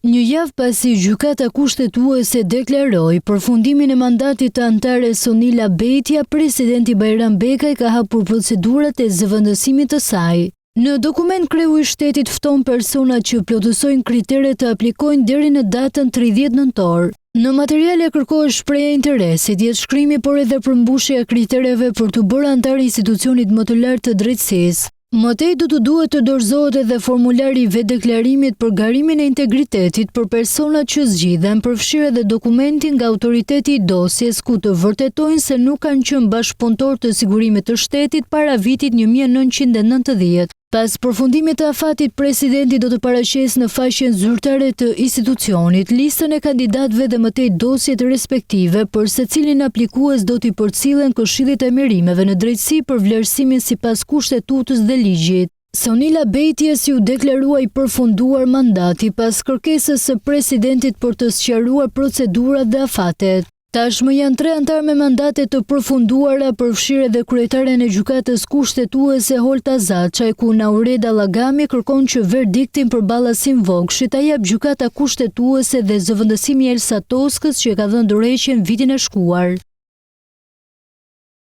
Një javë pasi gjykata kushtetuese deklaroi përfundimin e mandatit të anëtares Sonila Betja, presidenti Bajram Bekaj ka hapur procedurat e zëvendësimit të saj. Në dokument kreu i shtetit fton persona që plotësojnë kriteret të aplikojnë deri në datën 30 nëntor. Në materiale kërkohet shprehja e interesit, jetë shkrimi por edhe përmbushja e kritereve për të bërë antar i institucionit më të lartë të drejtësisë. Mëtej do të duhet të dorëzohet edhe formulari i vetdeklarimit për garimin e integritetit për personat që zgjidhen, përfshirë edhe dokumenti nga autoriteti i dosjes ku të vërtetojnë se nuk kanë qenë bashkëpunëtor të sigurimit të shtetit para vitit 1990. Pas përfundimit të afatit, presidenti do të paraqesë në faqen zyrtare të institucionit listën e kandidatëve dhe mëtej dosjet respektive për secilin aplikues do t'i përcillen këshillit e merimeve në drejtësi për vlerësimin sipas kushtetutës dhe ligjit. Sonila Betjes ju deklarua i përfunduar mandati pas kërkesës së presidentit për të sqaruar procedurat dhe afatet. Tashmë janë 3 antar me mandate të përfunduara, përfshirë edhe kryetaren e gjykatës kushtetuese Holta Zaçaj, ku Naureda Llagami kërkon që verdiktin përballa Simvogshit ta jap gjykata kushtetuese dhe zëvendësimi i Elsa Toskës që ka dhënë dorëheqjen vitin e shkuar.